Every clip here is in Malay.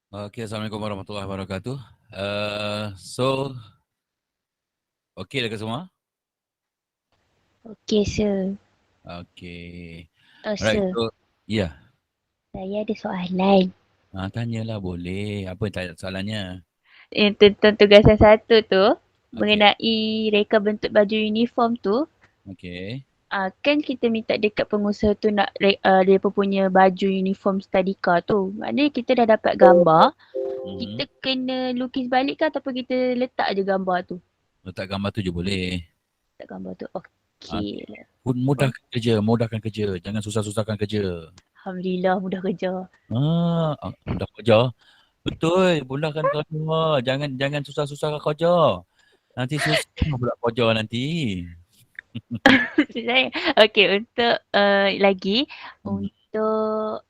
Okay, Assalamualaikum warahmatullahi wabarakatuh. Okay dah ke semua? Okey, sir. Okay. Alright, Sir, so, ya. saya ada soalan. Tanyalah boleh. Apa soalannya? Tentang tugasan satu tu, Okay, mengenai reka bentuk baju uniform tu, okay. kan kita minta dekat pengusaha tu nak dia punya baju uniform study car tu. Maknanya kita dah dapat gambar, Mhm. kita kena lukis balik ke ataupun kita letak je gambar tu? Letak gambar tu je boleh. Letak gambar tu. Okay. Okey. Oh, Mudahkan kerja. Jangan susah-susahkan kerja. Alhamdulillah mudah kerja. Mudah kerja. Betul, mudahkan kerja. Jangan susah-susahkan kerja. Nanti susah pula kerja nanti. Okey, untuk lagi, Hmm. untuk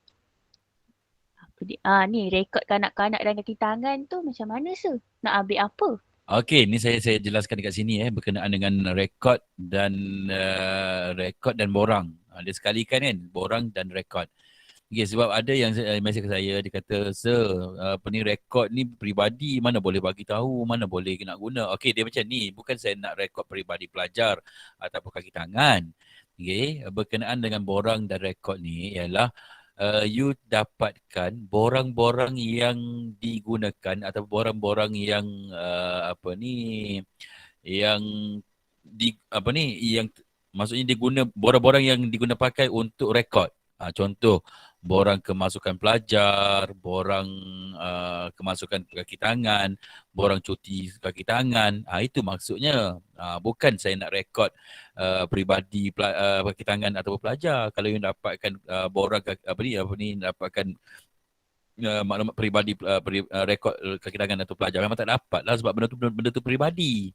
apa dia? Ni rekod kanak-kanak dan kaki tangan tu macam mana sir? Nak ambil apa? Okey, ni saya jelaskan dekat sini berkenaan dengan rekod dan borang. Dia sekalikan kan, borang dan rekod. Okey, sebab ada yang mesej ke saya, dia kata, "Sir, apa ni rekod ni peribadi, mana boleh bagi tahu, mana boleh nak guna." Okey, dia macam ni, bukan saya nak rekod peribadi pelajar ataupun kaki tangan. Okey, berkenaan dengan borang dan rekod ni ialah you dapatkan borang-borang yang digunakan atau borang-borang yang apa ni yang yang maksudnya diguna borang-borang yang diguna pakai untuk rekod. Contoh borang kemasukan pelajar, borang kemasukan kaki tangan, borang cuti kaki tangan. Itu maksudnya. Bukan saya nak rekod peribadi kaki tangan ataupun pelajar. Kalau you dapatkan borang apa ni dapatkan maklumat peribadi rekod kaki tangan atau pelajar memang tak dapat lah sebab benda tu peribadi.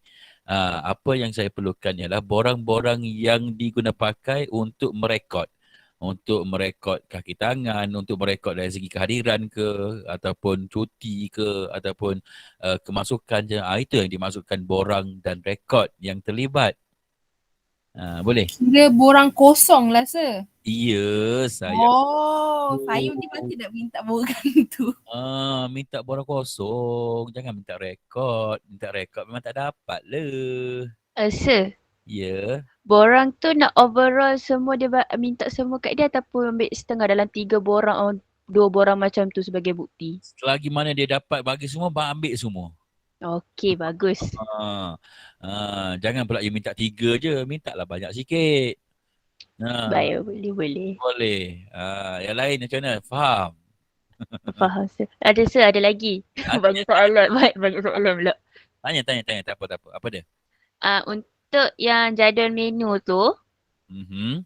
Apa yang saya perlukan ialah borang-borang yang diguna pakai untuk merekod kaki tangan, untuk merekod dari segi kehadiran ke ataupun cuti ke ataupun kemasukan je. Itu yang dimasukkan borang dan rekod yang terlibat. Boleh? Kira borang kosong lah sir. Ya, saya. Saya ni pasti nak minta borang tu. Minta borang kosong. Jangan minta rekod. Minta rekod memang tak dapat lah. Sir, Ya. borang tu nak overall semua dia minta semua kat dia ataupun ambil setengah dalam 3 borang, 2 borang macam tu sebagai bukti? Selagi mana dia dapat bagi semua, bang ambil semua. Okey, bagus. Ah, jangan pula you minta 3 je. Minta lah banyak sikit. Baik, boleh. Boleh. Yang lain macam mana? Faham? Faham sir. Ada sir, ada lagi. Tanya, Banyak soalan, banyak soalan pula. tanya. Tak apa. Apa dia? Untuk yang jadual menu tu, Mhm.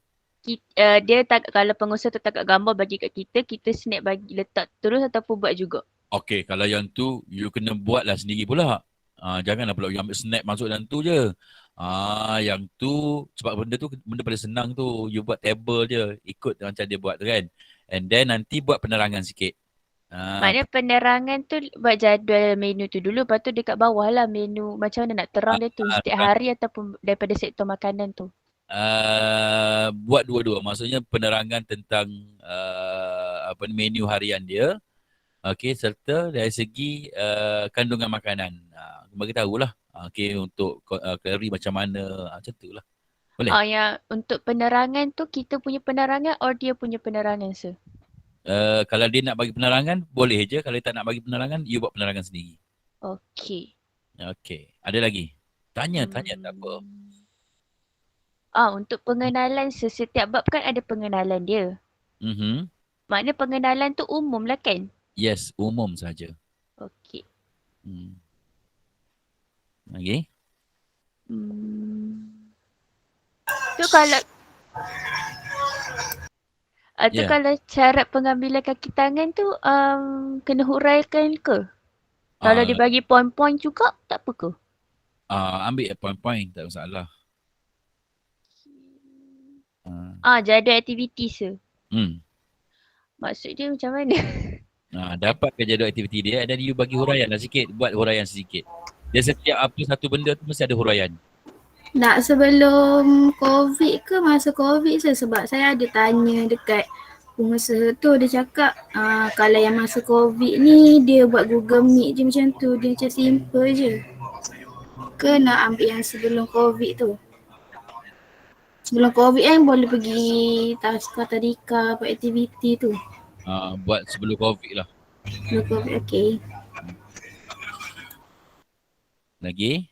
dia kalau pengusaha tu takat gambar bagi kat kita, kita snap bagi letak terus ataupun buat juga? Okey, kalau yang tu, you kena buatlah sendiri pula. Janganlah pula you ambil snap masuk dalam tu je. Yang tu, sebab benda paling senang tu. You buat table je, ikut macam dia buat tu kan. And then nanti buat penerangan sikit. Ah, Maknanya penerangan tu buat jadual menu tu dulu, lepas tu dekat bawah lah menu macam mana nak terang dia tu setiap Terang. hari ataupun daripada sektor makanan tu. Buat dua-dua. Maksudnya penerangan tentang apa ni, menu harian dia. Okey, serta dari segi kandungan makanan. Bagi tahulah. Okey, untuk kalori macam mana. Macam tu lah. Boleh? Yang untuk penerangan tu kita punya penerangan or dia punya penerangan sir? Kalau dia nak bagi penerangan, boleh je. Kalau dia tak nak bagi penerangan, you buat penerangan sendiri. Okey. Okey. Ada lagi? Tanya tak apa. Hmm. Untuk pengenalan setiap bab kan ada pengenalan dia. Mhm. Maknanya pengenalan tu umum lah kan? Yes, umum saja. Okey. Hmm. Okey. Hmm. Tu kalau tu Ya. kalau syarat pengambilan kaki tangan tu kena huraikan ke? Kalau Ah, dia bagi poin-poin juga tak apa ke? ambil poin-poin, tak masalah. Ah, Jadual aktiviti sir. hmm. Maksud dia macam mana? Dapat ke jadual aktiviti dia dan you bagi huraian lah sikit. Buat huraian sedikit. Dia setiap apa satu benda tu mesti ada huraian. Nak sebelum COVID ke masa COVID sebab saya ada tanya dekat pengusaha tu dia cakap kalau yang masa COVID ni dia buat Google Meet je macam tu, dia macam simple je. Ke nak ambil yang sebelum COVID tu? Sebelum COVID kan boleh pergi taska tadika, buat aktiviti tu. Buat sebelum COVID lah. Sebelum COVID, okey. Lagi?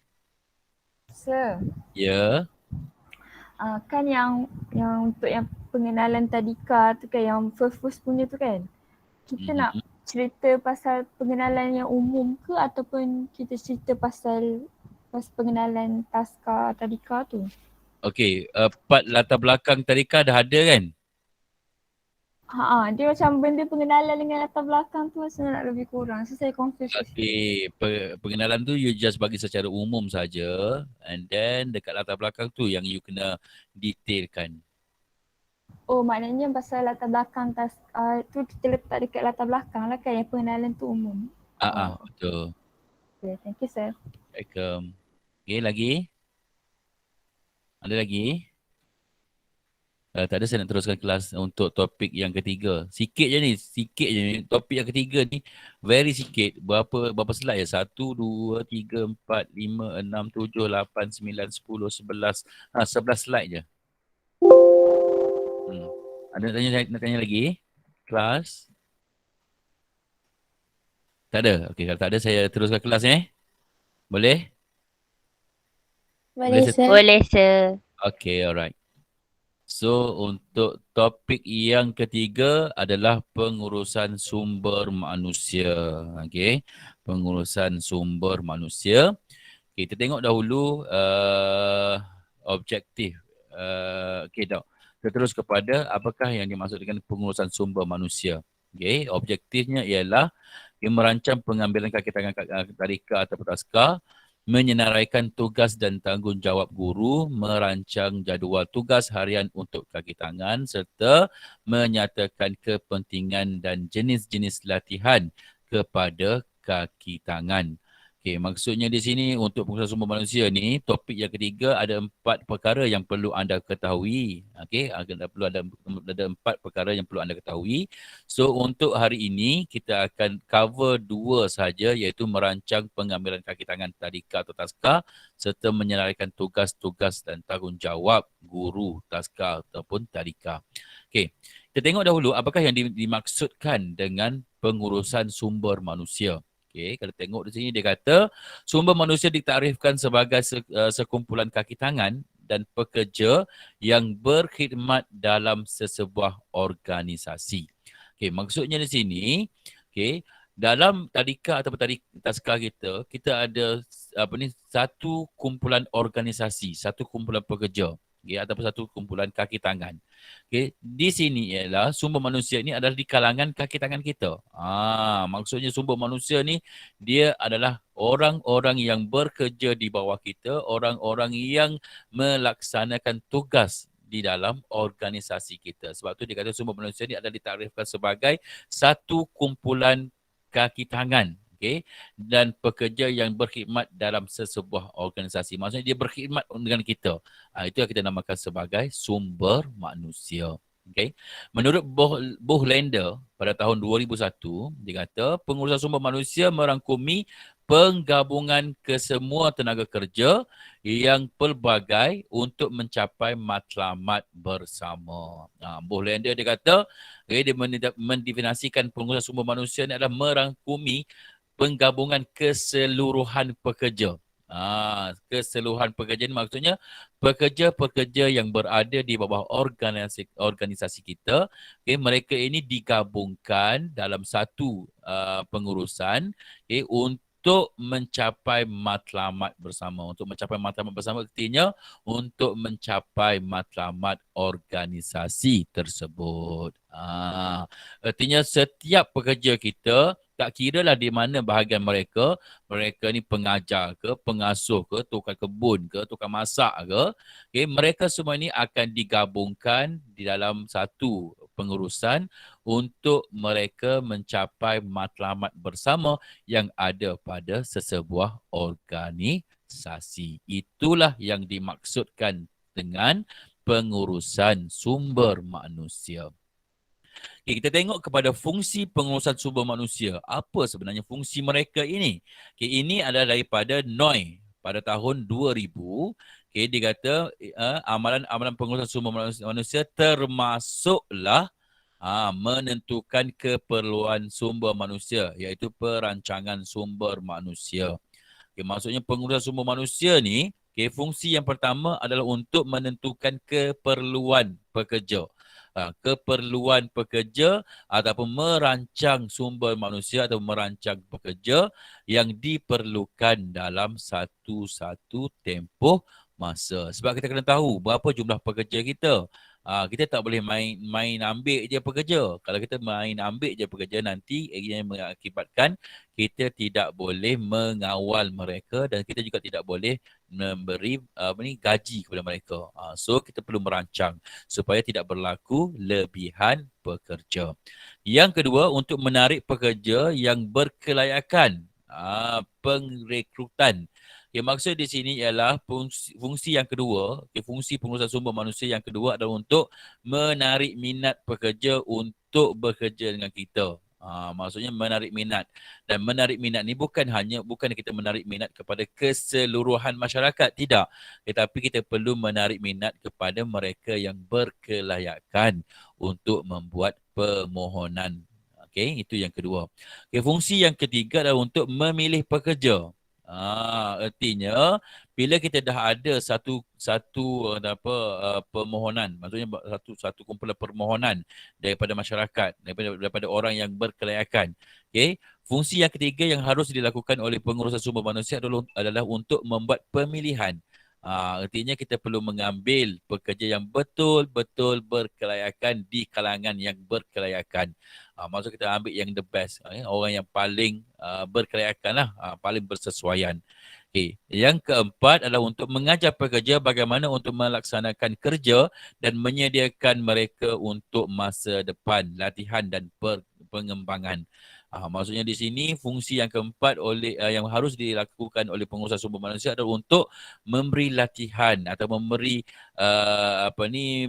Sir, Ya. kan yang untuk yang pengenalan tadika tu kan, yang first punya tu kan. Kita nak cerita pasal pengenalan yang umum ke ataupun kita cerita pasal pengenalan taska tadika tu? Okey, part latar belakang tadika dah ada kan? Dia macam benda pengenalan dengan latar belakang tu rasa nak lebih kurang. So saya confused. Okey, pengenalan tu you just bagi secara umum saja, and then dekat latar belakang tu yang you kena detailkan. Oh, maknanya pasal latar belakang tu kita letak dekat latar belakang lah kan, yang pengenalan tu umum. Betul. Okay, thank you sir. Welcome. Okey, lagi? Ada lagi? Tak ada, saya nak teruskan kelas untuk topik yang ketiga. Sikit je ni. Topik yang ketiga ni very sikit. Berapa slide ya? 1, 2, 3, 4, 5, 6, 7, 8, 9, 10, 11. 11 slide je. Ada nak tanya lagi? Kelas? Tak ada? Okey, kalau tak ada saya teruskan kelas Boleh? Boleh sir. Boleh sir. Okey, alright. So, untuk topik yang ketiga adalah pengurusan sumber manusia. Okey, pengurusan sumber manusia. Okay, kita tengok dahulu objektif. Okey, kita terus kepada apakah yang dimaksud dengan pengurusan sumber manusia. Okey, objektifnya ialah merancang pengambilan kaki tangan tadika atau taska, menyenaraikan tugas dan tanggungjawab guru, merancang jadual tugas harian untuk kaki tangan serta menyatakan kepentingan dan jenis-jenis latihan kepada kaki tangan. Okey, maksudnya di sini untuk pengurusan sumber manusia ni, topik yang ketiga ada 4 perkara yang perlu anda ketahui. Okey, ada 4 perkara yang perlu anda ketahui. So untuk hari ini kita akan cover 2 saja, iaitu merancang pengambilan kaki tangan tadika atau taska serta menyenaraikan tugas-tugas dan tanggungjawab guru taska ataupun tadika. Okey, kita tengok dahulu apakah yang dimaksudkan dengan pengurusan sumber manusia. Okey, kalau tengok di sini dia kata sumber manusia ditarifkan sebagai sekumpulan kaki tangan dan pekerja yang berkhidmat dalam sesebuah organisasi. Okey, maksudnya di sini, okey, dalam tadika atau taska kita ada satu kumpulan organisasi, satu kumpulan pekerja. Okay, ataupun satu kumpulan kaki tangan. Okay, di sini ialah sumber manusia ini adalah di kalangan kaki tangan kita. Maksudnya sumber manusia ni dia adalah orang-orang yang bekerja di bawah kita, orang-orang yang melaksanakan tugas di dalam organisasi kita. Sebab tu dia kata sumber manusia ni adalah ditarifkan sebagai satu kumpulan kaki tangan. Okay, dan pekerja yang berkhidmat dalam sesebuah organisasi. Maksudnya dia berkhidmat dengan kita. Itu yang kita namakan sebagai sumber manusia. Okay. Menurut Bohlander pada tahun 2001, dia kata pengurusan sumber manusia merangkumi penggabungan kesemua tenaga kerja yang pelbagai untuk mencapai matlamat bersama. Bohlander dia kata, dia mendefinisikan pengurusan sumber manusia ini adalah merangkumi penggabungan keseluruhan pekerja. Keseluruhan pekerja ini maksudnya pekerja-pekerja yang berada di bawah organisasi kita. Okay, mereka ini digabungkan dalam satu pengurusan untuk mencapai matlamat bersama. Untuk mencapai matlamat bersama artinya untuk mencapai matlamat organisasi tersebut. Artinya setiap pekerja kita, tak kira lah di mana bahagian mereka ni pengajar ke, pengasuh ke, tukang kebun ke, tukang masak ke, okay, mereka semua ni akan digabungkan di dalam satu pengurusan untuk mereka mencapai matlamat bersama yang ada pada sesebuah organisasi. Itulah yang dimaksudkan dengan pengurusan sumber manusia. Okay, kita tengok kepada fungsi pengurusan sumber manusia. Apa sebenarnya fungsi mereka ini? Okay, ini adalah daripada NOI pada tahun 2000. Okay, dia kata amalan-amalan pengurusan sumber manusia termasuklah menentukan keperluan sumber manusia, iaitu perancangan sumber manusia. Okay, maksudnya pengurusan sumber manusia ni, okay, fungsi yang pertama adalah untuk menentukan keperluan pekerja. Keperluan pekerja ataupun merancang sumber manusia atau merancang pekerja yang diperlukan dalam satu-satu tempoh masa. Sebab kita kena tahu berapa jumlah pekerja kita. Kita tak boleh main ambil je pekerja. Kalau kita main ambil je pekerja, nanti ia mengakibatkan kita tidak boleh mengawal mereka dan kita juga tidak boleh memberi gaji kepada mereka. So kita perlu merancang supaya tidak berlaku lebihan pekerja. Yang kedua, untuk menarik pekerja yang berkelayakan, pengrekrutan. Okay, maksud di sini ialah fungsi yang kedua, fungsi pengurusan sumber manusia yang kedua adalah untuk menarik minat pekerja untuk bekerja dengan kita. Maksudnya menarik minat. Dan menarik minat ni bukan kita menarik minat kepada keseluruhan masyarakat, tidak. Tetapi kita perlu menarik minat kepada mereka yang berkelayakan untuk membuat permohonan. Okey, itu yang kedua. Okay, fungsi yang ketiga adalah untuk memilih pekerja. Artinya bila kita dah ada satu permohonan, maksudnya satu kumpulan permohonan daripada masyarakat, daripada orang yang berkelayakan. Okey, fungsi yang ketiga yang harus dilakukan oleh pengurusan sumber manusia adalah untuk membuat pemilihan. Artinya kita perlu mengambil pekerja yang betul-betul berkelayakan di kalangan yang berkelayakan. Maksud kita ambil yang the best, orang yang paling berkelayakan lah, paling bersesuaian. Okay. Yang keempat adalah untuk mengajar pekerja bagaimana untuk melaksanakan kerja dan menyediakan mereka untuk masa depan, latihan dan pengembangan. Maksudnya di sini fungsi yang keempat yang harus dilakukan oleh pengurusan sumber manusia adalah untuk memberi latihan atau memberi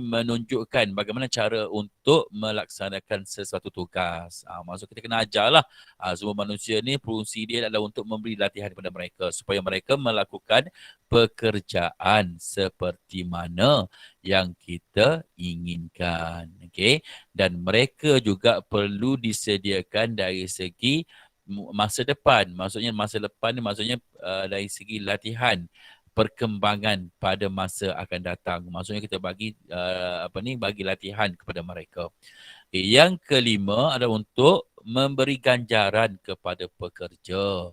menunjukkan bagaimana cara untuk melaksanakan sesuatu tugas. Maksud kita kena ajarlah sumber manusia ni, fungsi dia adalah untuk memberi latihan kepada mereka supaya mereka melakukan pekerjaan seperti mana yang kita inginkan. Okey, dan mereka juga perlu disediakan dari segi masa depan. Maksudnya masa depan ni maksudnya dari segi latihan, perkembangan pada masa akan datang. Maksudnya kita bagi bagi latihan kepada mereka. Okay. Yang kelima adalah untuk memberi ganjaran kepada pekerja.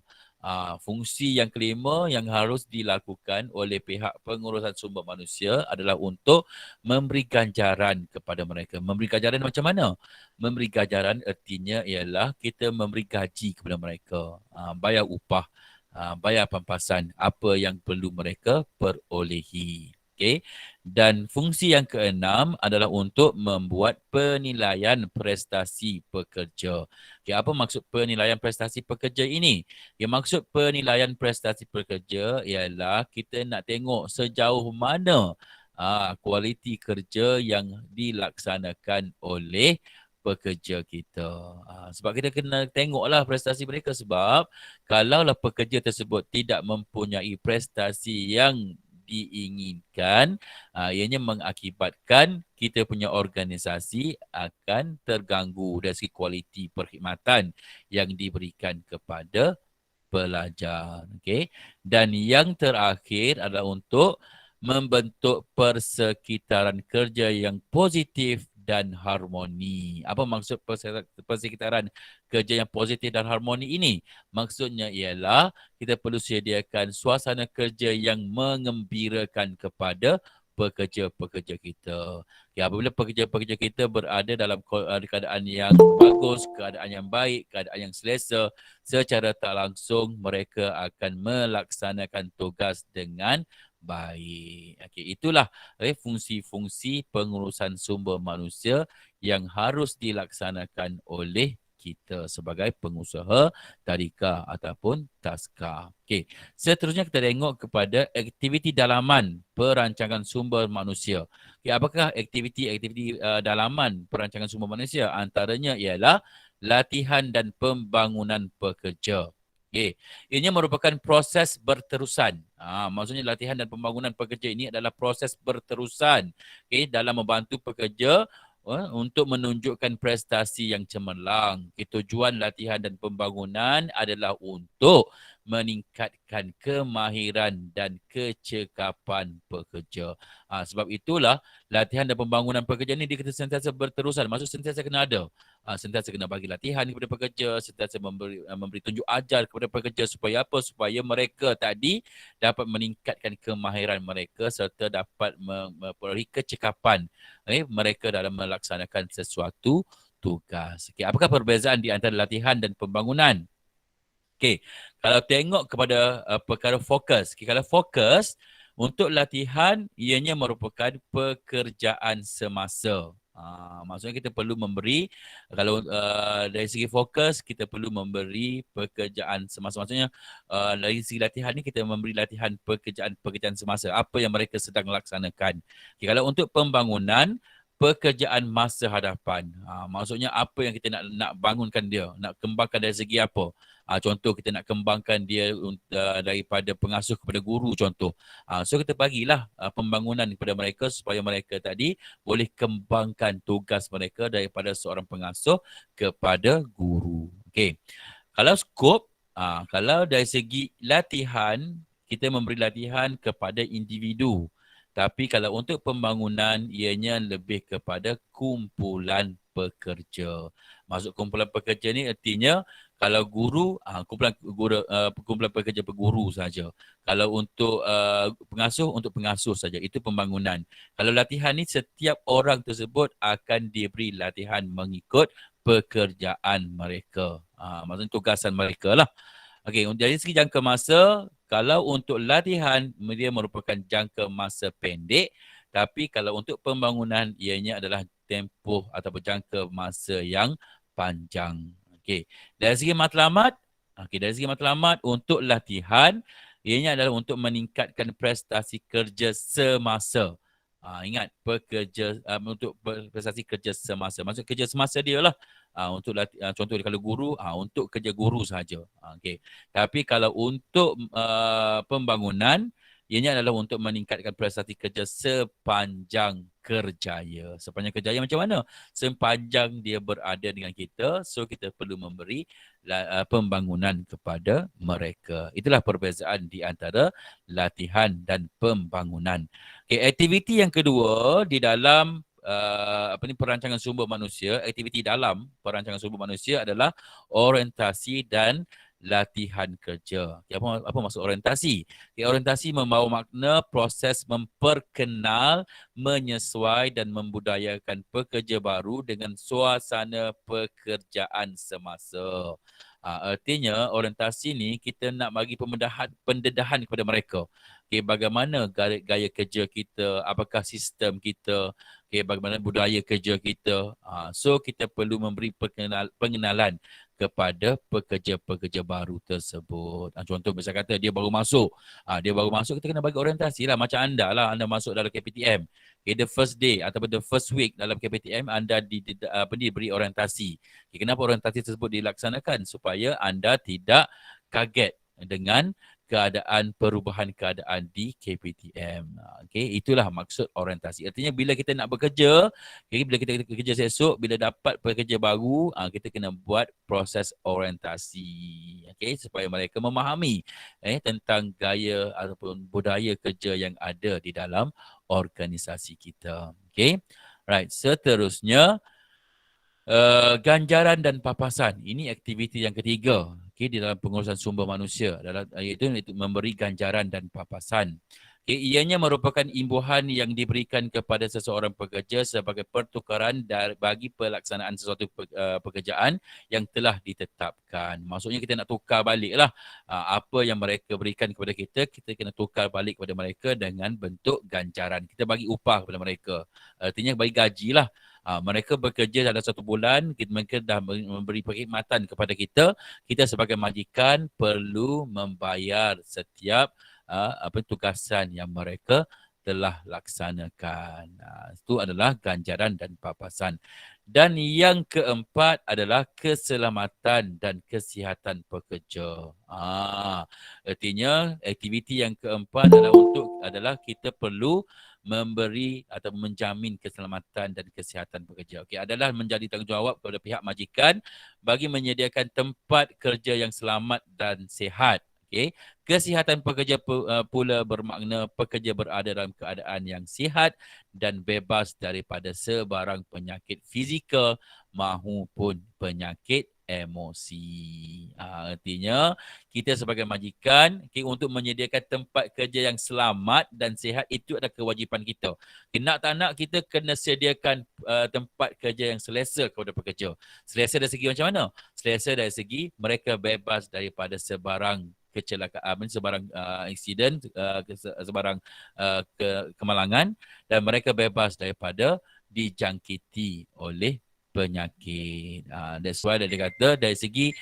Fungsi yang kelima yang harus dilakukan oleh pihak pengurusan sumber manusia adalah untuk memberi ganjaran kepada mereka. Memberi ganjaran macam mana? Memberi ganjaran artinya ialah kita memberi gaji kepada mereka, bayar upah, bayar pampasan, apa yang perlu mereka perolehi. Okay. Dan fungsi yang keenam adalah untuk membuat penilaian prestasi pekerja. Okay, apa maksud penilaian prestasi pekerja ini? Okay, maksud penilaian prestasi pekerja ialah kita nak tengok sejauh mana kualiti kerja yang dilaksanakan oleh pekerja kita. Sebab kita kena tengoklah prestasi mereka, sebab kalaulah pekerja tersebut tidak mempunyai prestasi yang diinginkan, ianya mengakibatkan kita punya organisasi akan terganggu dari segi kualiti perkhidmatan yang diberikan kepada pelajar. Okay? Dan yang terakhir adalah untuk membentuk persekitaran kerja yang positif dan harmoni. Apa maksud persekitaran kerja yang positif dan harmoni ini? Maksudnya ialah kita perlu sediakan suasana kerja yang mengembirakan kepada pekerja-pekerja kita. Ya, apabila pekerja-pekerja kita berada dalam keadaan yang bagus, keadaan yang baik, keadaan yang selesa, secara tak langsung mereka akan melaksanakan tugas dengan baik. Okey, itulah fungsi-fungsi pengurusan sumber manusia yang harus dilaksanakan oleh kita sebagai pengusaha tadika ataupun taska. Okey. Seterusnya kita tengok kepada aktiviti dalaman perancangan sumber manusia. Okay, apakah aktiviti dalaman perancangan sumber manusia? Antaranya ialah latihan dan pembangunan pekerja. Okay. Ini merupakan proses berterusan. Maksudnya latihan dan pembangunan pekerja ini adalah proses berterusan dalam membantu pekerja untuk menunjukkan prestasi yang cemerlang. Tujuan latihan dan pembangunan adalah untuk meningkatkan kemahiran dan kecekapan pekerja. Sebab itulah latihan dan pembangunan pekerja ini dia kena sentiasa berterusan. Maksud sentiasa kena ada. Sentiasa kena bagi latihan kepada pekerja, sentiasa memberi tunjuk ajar kepada pekerja supaya apa? Supaya mereka tadi dapat meningkatkan kemahiran mereka serta dapat memperoleh kecekapan mereka dalam melaksanakan sesuatu tugas. Okay. Apakah perbezaan di antara latihan dan pembangunan? Okay. Kalau tengok kepada perkara fokus. Okay. Kalau fokus, untuk latihan ianya merupakan pekerjaan semasa. Maksudnya kita perlu memberi, kalau dari segi fokus, kita perlu memberi pekerjaan semasa. Maksudnya dari segi latihan ni kita memberi latihan pekerjaan semasa. Apa yang mereka sedang laksanakan. Okay. Kalau untuk pembangunan, pekerjaan masa hadapan. Maksudnya apa yang kita nak bangunkan dia, nak kembangkan dari segi apa. Contoh kita nak kembangkan dia daripada pengasuh kepada guru contoh. So kita bagilah pembangunan kepada mereka supaya mereka tadi boleh kembangkan tugas mereka daripada seorang pengasuh kepada guru. Okey. Kalau skop, kalau dari segi latihan, kita memberi latihan kepada individu. Tapi kalau untuk pembangunan, ianya lebih kepada kumpulan pekerja. Maksud kumpulan pekerja ni artinya kalau guru, kumpulan pekerja berguru saja. Kalau untuk untuk pengasuh saja. Itu pembangunan. Kalau latihan ni setiap orang tersebut akan diberi latihan mengikut pekerjaan mereka. Maksudnya tugasan mereka lah. Okey, dari segi jangka masa, kalau untuk latihan, dia merupakan jangka masa pendek. Tapi kalau untuk pembangunan, ianya adalah tempoh atau jangka masa yang panjang. Okey, dari segi matlamat, untuk latihan, ianya adalah untuk meningkatkan prestasi kerja semasa. Ingat, untuk prestasi kerja semasa. Maksud kerja semasa dia lah. Untuk contoh kalau guru, untuk kerja guru sahaja. Okay. Tapi kalau untuk pembangunan, ianya adalah untuk meningkatkan prestasi kerja sepanjang kerjaya. Sepanjang kerjaya macam mana? Sepanjang dia berada dengan kita, so kita perlu memberi pembangunan kepada mereka. Itulah perbezaan di antara latihan dan pembangunan. Okay, aktiviti yang kedua di dalam perancangan sumber manusia, aktiviti dalam perancangan sumber manusia adalah orientasi dan latihan kerja. Okay, apa maksud orientasi? Okay, orientasi membawa makna proses memperkenal, menyesuai dan membudayakan pekerja baru dengan suasana pekerjaan semasa. Artinya orientasi ni kita nak bagi pendedahan kepada mereka. Okay, bagaimana gaya kerja kita, apakah sistem kita, okay, bagaimana budaya kerja kita. So kita perlu memberi pengenalan kepada pekerja-pekerja baru tersebut. Contoh misalnya kata dia baru masuk. Kita kena bagi orientasi lah. Macam anda masuk dalam KPTM. Okay, the first day ataupun the first week dalam KPTM anda diberi orientasi. Okay, kenapa orientasi tersebut dilaksanakan? Supaya anda tidak kaget dengan perubahan keadaan di KPTM. Okay, itulah maksud orientasi. Artinya bila kita nak bekerja, bila kita bekerja esok, bila dapat pekerja baru, kita kena buat proses orientasi. Okay, supaya mereka memahami tentang gaya ataupun budaya kerja yang ada di dalam organisasi kita. Okay, right. Seterusnya, ganjaran dan papasan. Ini aktiviti yang ketiga di dalam pengurusan sumber manusia, iaitu memberi ganjaran dan papasan. Ianya merupakan imbuhan yang diberikan kepada seseorang pekerja sebagai pertukaran bagi pelaksanaan sesuatu pekerjaan yang telah ditetapkan. Maksudnya kita nak tukar balik lah apa yang mereka berikan kepada kita, kita kena tukar balik kepada mereka dengan bentuk ganjaran. Kita bagi upah kepada mereka. Artinya bagi gaji lah. Mereka bekerja dalam 1 bulan, mereka dah memberi perkhidmatan kepada kita. Kita sebagai majikan perlu membayar setiap tugasan yang mereka telah laksanakan. Itu adalah ganjaran dan papasan. Dan yang keempat adalah keselamatan dan kesihatan pekerja. Artinya aktiviti yang keempat adalah kita perlu memberi atau menjamin keselamatan dan kesihatan pekerja. Okey, adalah menjadi tanggungjawab kepada pihak majikan bagi menyediakan tempat kerja yang selamat dan sihat. Okay. Kesihatan pekerja pula bermakna pekerja berada dalam keadaan yang sihat dan bebas daripada sebarang penyakit fizikal maupun penyakit emosi. Artinya kita sebagai majikan untuk menyediakan tempat kerja yang selamat dan sihat itu adalah kewajipan kita. Nak tak nak kita kena sediakan tempat kerja yang selesa kepada pekerja. Selesa dari segi macam mana? Selesa dari segi mereka bebas daripada sebarang kecelakaan, sebarang insiden, sebarang kemalangan, dan mereka bebas daripada dijangkiti oleh penyakit. That's why dia kata dari segi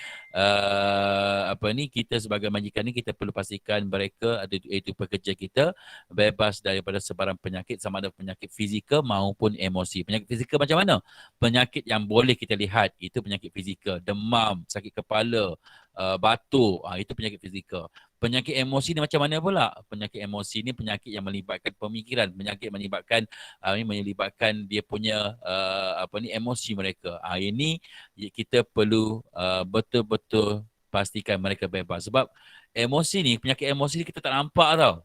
kita sebagai majikan ni kita perlu pastikan mereka iaitu pekerja kita bebas daripada sebarang penyakit, sama ada penyakit fizikal maupun emosi. Penyakit fizikal macam mana? Penyakit yang boleh kita lihat itu penyakit fizikal, demam, sakit kepala, batuk, itu penyakit fizikal. Penyakit emosi ni macam mana pula? Penyakit emosi ni penyakit yang melibatkan pemikiran, penyakit melibatkan dia punya emosi mereka. Ini kita perlu betul-betul pastikan mereka bebas. Sebab emosi ni, penyakit emosi ni kita tak nampak tau.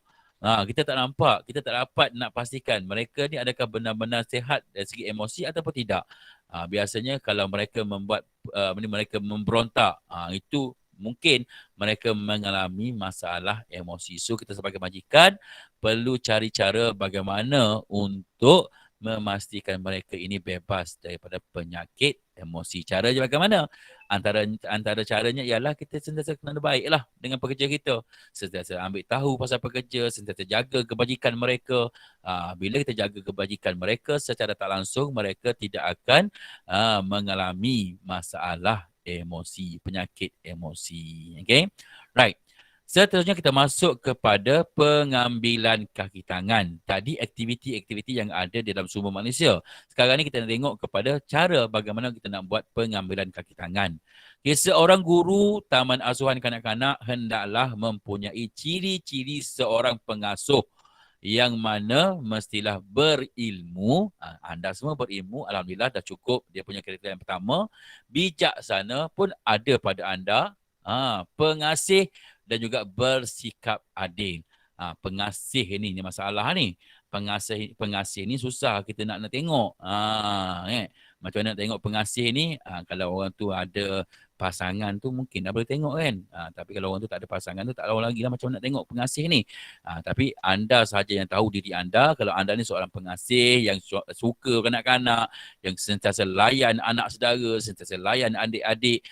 Kita tak nampak, kita tak dapat nak pastikan mereka ni adakah benar-benar sihat dari segi emosi ataupun tidak. Biasanya kalau mereka mereka memberontak, itu mungkin mereka mengalami masalah emosi. So kita sebagai majikan perlu cari cara bagaimana untuk memastikan mereka ini bebas daripada penyakit emosi. Caranya bagaimana? Antara caranya ialah kita sentiasa kena baiklah dengan pekerja kita. Sentiasa ambil tahu pasal pekerja, sentiasa jaga kebajikan mereka. Bila kita jaga kebajikan mereka secara tak langsung, mereka tidak akan mengalami masalah emosi, penyakit emosi. Okay? Right. Seterusnya kita masuk kepada pengambilan kaki tangan. Tadi aktiviti-aktiviti yang ada di dalam sumber manusia. Sekarang ni kita nak tengok kepada cara bagaimana kita nak buat pengambilan kaki tangan. Seorang guru taman asuhan kanak-kanak hendaklah mempunyai ciri-ciri seorang pengasuh yang mana mestilah berilmu. Anda semua berilmu, alhamdulillah dah cukup. Dia punya kriteria yang pertama. Bijaksana pun ada pada anda. Pengasih dan juga bersikap adil. Pengasih ni masalah ni. Pengasih ni susah kita nak tengok. Macam mana nak tengok pengasih ni? Kalau orang tu ada pasangan tu mungkin dah boleh tengok kan. Tapi kalau orang tu tak ada pasangan tu tak tahu lagi lah macam mana nak tengok pengasih ni. Tapi anda sahaja yang tahu diri anda. Kalau anda ni seorang pengasih yang suka kanak-kanak, yang sentiasa layan anak saudara, sentiasa layan adik-adik,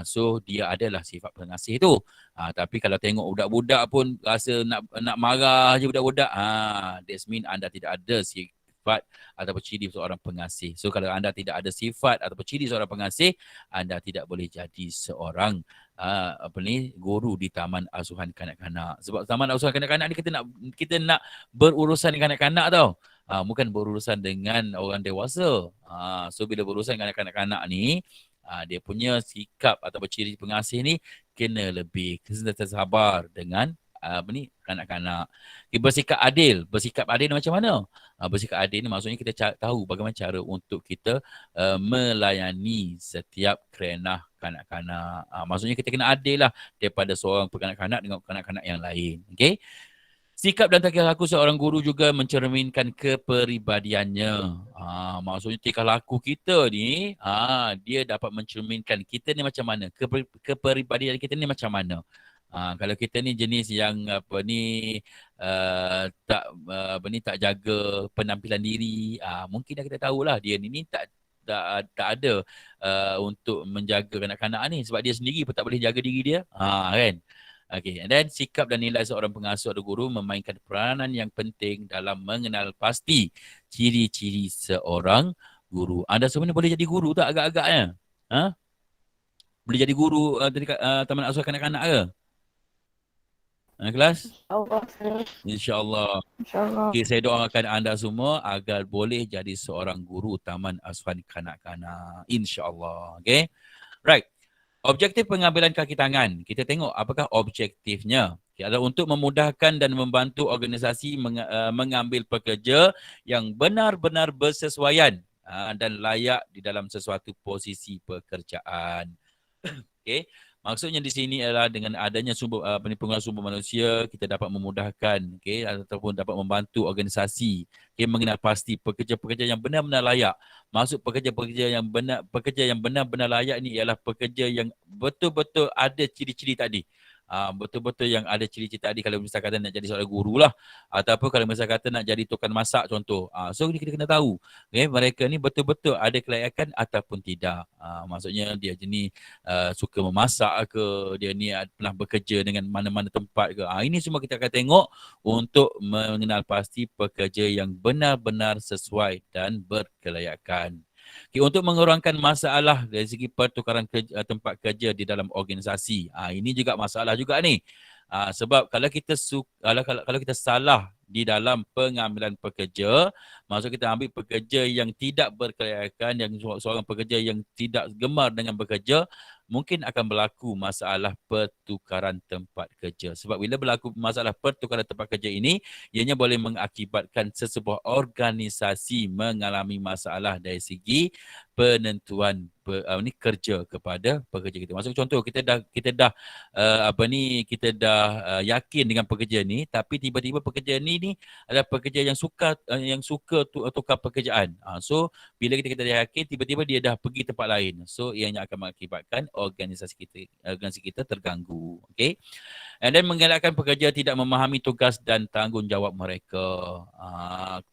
so dia adalah sifat pengasih tu. Tapi kalau tengok budak-budak pun rasa nak marah je budak-budak, that's mean anda tidak ada sifat ataupun ciri seorang pengasih. So kalau anda tidak ada sifat ataupun ciri seorang pengasih, anda tidak boleh jadi seorang guru di taman asuhan kanak-kanak. Sebab taman asuhan kanak-kanak ni kita nak berurusan dengan kanak-kanak tau. Bukan berurusan dengan orang dewasa. So bila berurusan dengan kanak-kanak ni, dia punya sikap atau ciri pengasih ni kena lebih sentiasa sabar dengan kanak-kanak. Bersikap adil. Bersikap adil macam mana? Bersikap adil ni maksudnya kita tahu bagaimana cara untuk kita melayani setiap kerenah kanak-kanak. Maksudnya kita kena adil lah daripada seorang kanak-kanak dengan kanak-kanak yang lain. Okay? Sikap dan tingkah laku seorang guru juga mencerminkan kepribadiannya. Maksudnya tingkah laku kita ni, dia dapat mencerminkan kita ni macam mana. Kepribadian kita ni macam mana. Kalau kita ni jenis yang tak jaga penampilan diri, mungkin dah kita tahulah dia ni tak ada untuk menjaga kanak-kanak ni sebab dia sendiri pun tak boleh jaga diri dia. Kan? Okay, and then sikap dan nilai seorang pengasuh atau guru memainkan peranan yang penting dalam mengenal pasti ciri-ciri seorang guru. Anda semua ni boleh jadi guru tak agak-agaknya? Boleh jadi guru taman asuhan kanak-kanak ke? Kelas? Allah. InsyaAllah. InsyaAllah. Okay, saya doakan anda semua agar boleh jadi seorang guru taman asuhan kanak-kanak. InsyaAllah. Okay. Right. Objektif pengambilan kaki tangan. Kita tengok apakah objektifnya. Okay, adalah untuk memudahkan dan membantu organisasi mengambil pekerja yang benar-benar bersesuaian dan layak di dalam sesuatu posisi pekerjaan. Okay. Maksudnya di sini adalah dengan adanya penggunaan sumber manusia, kita dapat memudahkan ataupun dapat membantu organisasi mengenal pasti pekerja-pekerja yang benar-benar layak. Maksud pekerja-pekerja yang benar-benar layak ni ialah pekerja yang betul-betul ada ciri-ciri tadi. Betul-betul yang ada ciri-ciri tadi kalau misal kata nak jadi seorang guru lah ataupun kalau misal kata nak jadi tukang masak contoh. So kita kena tahu mereka ni betul-betul ada kelayakan ataupun tidak. Maksudnya dia jenis suka memasak ke, dia ni pernah bekerja dengan mana-mana tempat ke. Ini semua kita akan tengok untuk mengenal pasti pekerja yang benar-benar sesuai dan berkelayakan. Okay, untuk mengurangkan masalah dari segi pertukaran tempat kerja di dalam organisasi. Ini juga masalah juga ni. Sebab kalau kita salah di dalam pengambilan pekerja, maksud kita ambil pekerja yang tidak berkelayakan, yang seorang pekerja yang tidak gemar dengan bekerja, mungkin akan berlaku masalah pertukaran tempat kerja. Sebab bila berlaku masalah pertukaran tempat kerja ini, ianya boleh mengakibatkan sesebuah organisasi mengalami masalah dari segi penentuan kerja kepada pekerja kita. Maksud contoh kita dah yakin dengan pekerja ni, tapi tiba-tiba pekerja ni adalah pekerja yang suka tukar pekerjaan. So bila kita dah yakin, tiba-tiba dia dah pergi tempat lain. So ianya akan mengakibatkan organisasi kita terganggu. Okay. And then mengelakkan pekerja tidak memahami tugas dan tanggungjawab mereka.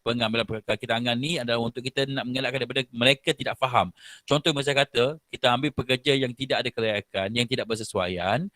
Pengambilan kaki tangan ni adalah untuk kita nak mengelakkan daripada mereka tidak faham. Contoh misalnya kata, kita ambil pekerja yang tidak ada kelayakan, yang tidak bersesuaian.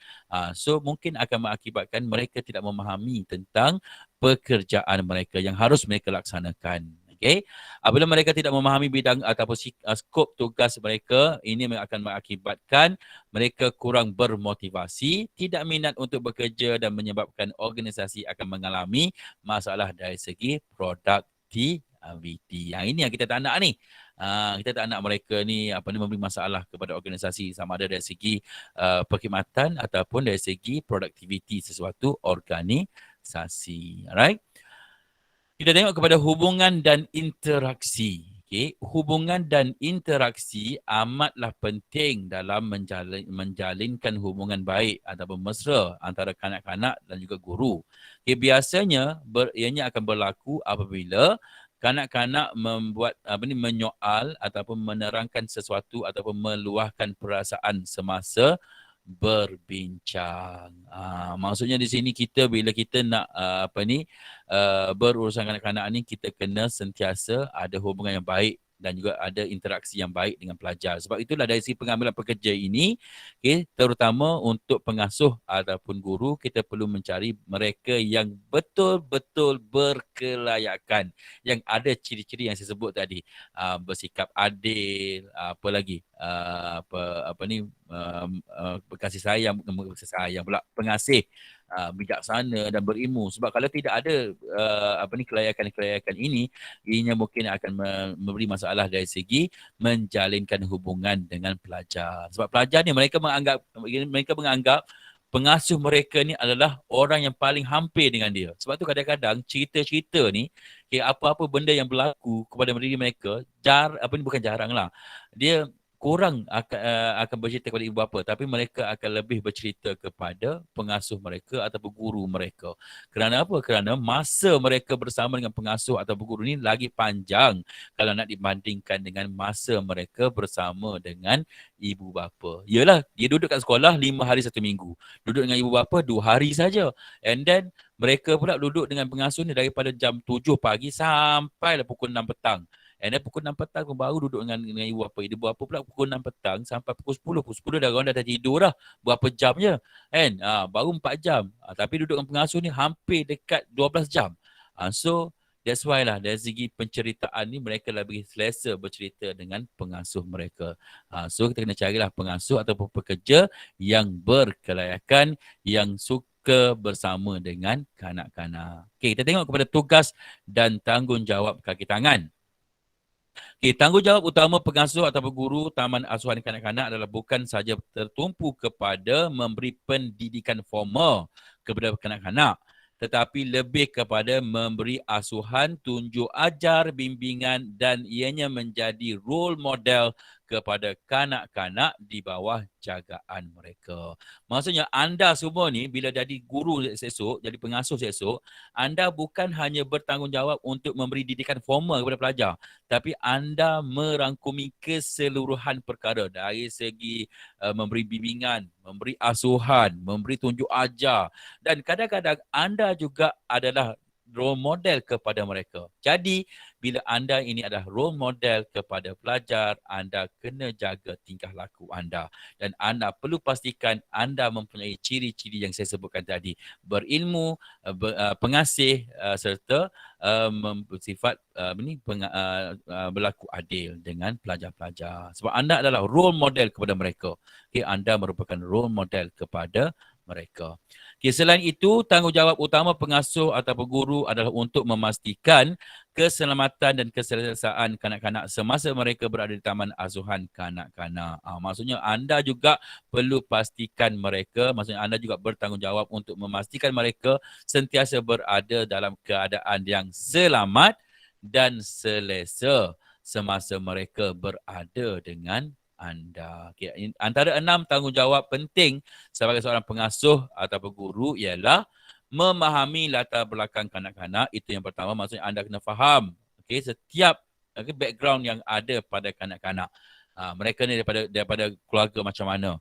So mungkin akan mengakibatkan mereka tidak memahami tentang pekerjaan mereka yang harus mereka laksanakan. Okay. Apabila mereka tidak memahami bidang ataupun skop tugas mereka, ini akan mengakibatkan mereka kurang bermotivasi, tidak minat untuk bekerja dan menyebabkan organisasi akan mengalami masalah dari segi produktiviti. Ini yang kita tak nak ni. Kita tak nak mereka ni memberi masalah kepada organisasi sama ada dari segi perkhidmatan ataupun dari segi produktiviti sesuatu organisasi. Alright. Kita tengok kepada hubungan dan interaksi. Okay. Hubungan dan interaksi amatlah penting dalam menjalinkan hubungan baik ataupun mesra antara kanak-kanak dan juga guru. Okay. Biasanya ianya akan berlaku apabila kanak-kanak menyoal ataupun menerangkan sesuatu ataupun meluahkan perasaan semasa berbincang. Maksudnya di sini bila kita nak berurusan kanak-kanak ni, kita kena sentiasa ada hubungan yang baik dan juga ada interaksi yang baik dengan pelajar. Sebab itulah dari segi pengambilan pekerja ini, terutama untuk pengasuh ataupun guru, kita perlu mencari mereka yang betul-betul berkelayakan, yang ada ciri-ciri yang saya sebut tadi, bersikap adil, berkasih sayang, pengasih, bijaksana dan berilmu. Sebab kalau tidak ada kelayakan ini, ianya mungkin akan memberi masalah dari segi menjalinkan hubungan dengan pelajar. Sebab pelajar ni mereka menganggap pengasuh mereka ni adalah orang yang paling hampir dengan dia. Sebab tu kadang-kadang cerita-cerita ni, apa-apa benda yang berlaku kepada diri mereka, bukan jarang lah. Dia kurang akan bercerita kepada ibu bapa, tapi mereka akan lebih bercerita kepada pengasuh mereka ataupun guru mereka. Kerana apa? Kerana masa mereka bersama dengan pengasuh atau guru ni lagi panjang kalau nak dibandingkan dengan masa mereka bersama dengan ibu bapa. Yalah, dia duduk kat sekolah 5 hari 1 minggu. Duduk dengan ibu bapa 2 hari saja. And then mereka pula duduk dengan pengasuh ni daripada jam 7 pagi sampai pukul 6 petang. And then pukul 6 petang pun baru duduk dengan ibu bapa. Ibu bapa pula pukul 6 petang sampai pukul 10. Pukul 10 dah orang dah tidur dah. Berapa jam je. Kan? Baru 4 jam. Tapi duduk dengan pengasuh ni hampir dekat 12 jam. So that's why lah dari segi penceritaan ni mereka lebih selesa bercerita dengan pengasuh mereka. So kita kena carilah pengasuh ataupun pekerja yang berkelayakan, yang suka bersama dengan kanak-kanak. Okay, kita tengok kepada tugas dan tanggungjawab kaki tangan. Okay, tanggungjawab utama pengasuh atau guru taman asuhan kanak-kanak adalah bukan sahaja tertumpu kepada memberi pendidikan formal kepada kanak-kanak, tetapi lebih kepada memberi asuhan, tunjuk ajar, bimbingan dan ianya menjadi role model kepada kanak-kanak di bawah jagaan mereka. Maksudnya anda semua ni bila jadi guru esok, jadi pengasuh esok, anda bukan hanya bertanggungjawab untuk memberi didikan formal kepada pelajar, tapi anda merangkumi keseluruhan perkara dari segi memberi bimbingan, memberi asuhan, memberi tunjuk ajar, dan kadang-kadang anda juga adalah role model kepada mereka. Jadi, bila anda ini adalah role model kepada pelajar, anda kena jaga tingkah laku anda. Dan anda perlu pastikan anda mempunyai ciri-ciri yang saya sebutkan tadi. Berilmu, pengasih, serta bersifat berlaku adil dengan pelajar-pelajar. Sebab anda adalah role model kepada mereka. Okay, anda merupakan role model kepada mereka. Okay, selain itu, tanggungjawab utama pengasuh atau guru adalah untuk memastikan keselamatan dan keselesaan kanak-kanak semasa mereka berada di taman asuhan kanak-kanak. Maksudnya anda juga perlu pastikan mereka, maksudnya anda juga bertanggungjawab untuk memastikan mereka sentiasa berada dalam keadaan yang selamat dan selesa semasa mereka berada dengan anda. Okay. Antara 6 tanggungjawab penting sebagai seorang pengasuh atau guru ialah memahami latar belakang kanak-kanak. Itu yang pertama, maksudnya anda kena faham setiap background yang ada pada kanak-kanak. Mereka ni daripada keluarga macam mana.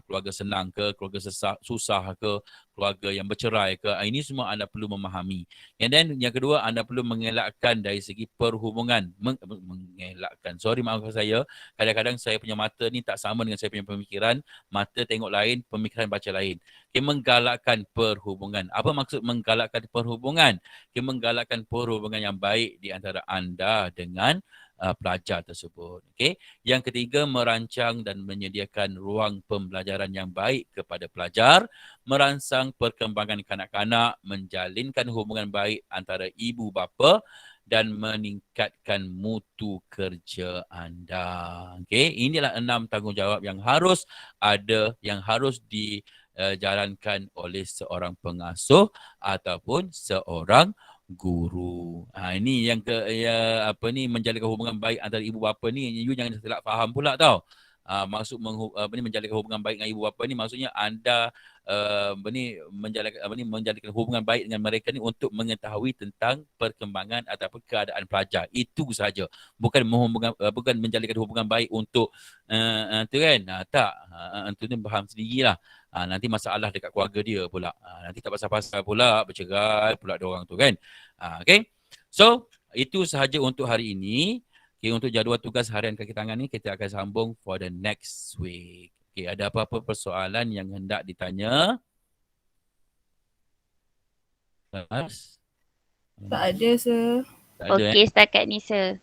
Keluarga senang ke, keluarga susah ke, keluarga yang bercerai ke. Ini semua anda perlu memahami. And then yang kedua, anda perlu mengelakkan dari segi perhubungan. Mengelakkan. Sorry, maafkan saya. Kadang-kadang saya punya mata ni tak sama dengan saya punya pemikiran. Mata tengok lain, pemikiran baca lain. Menggalakkan perhubungan. Apa maksud menggalakkan perhubungan? Menggalakkan perhubungan yang baik di antara anda dengan pelajar tersebut. Okay. Yang ketiga, merancang dan menyediakan ruang pembelajaran yang baik kepada pelajar, merangsang perkembangan kanak-kanak, menjalinkan hubungan baik antara ibu bapa dan meningkatkan mutu kerja anda. Okay. Inilah 6 tanggungjawab yang harus ada, yang harus dijalankan oleh seorang pengasuh ataupun seorang guru. Ini yang menjalinkan hubungan baik antara ibu bapa ni. You jangan salah faham pula tau. Maksud menjalinkan hubungan baik dengan ibu bapa ni maksudnya anda menjalinkan hubungan baik dengan mereka ni untuk mengetahui tentang perkembangan ataupun keadaan pelajar. Itu sahaja. Bukan menjalinkan hubungan baik untuk tu kan. Tak. Itu ni faham sendirilah. Nanti masalah dekat keluarga dia pula. Nanti tak pasal-pasal pula, bercerai pula diorang tu kan. Okay. So, itu sahaja untuk hari ini. Okay, untuk jadual tugas harian kaki tangan ni, kita akan sambung for the next week. Okay, ada apa-apa persoalan yang hendak ditanya? Tak ada, sir. Okey, setakat ni, sir.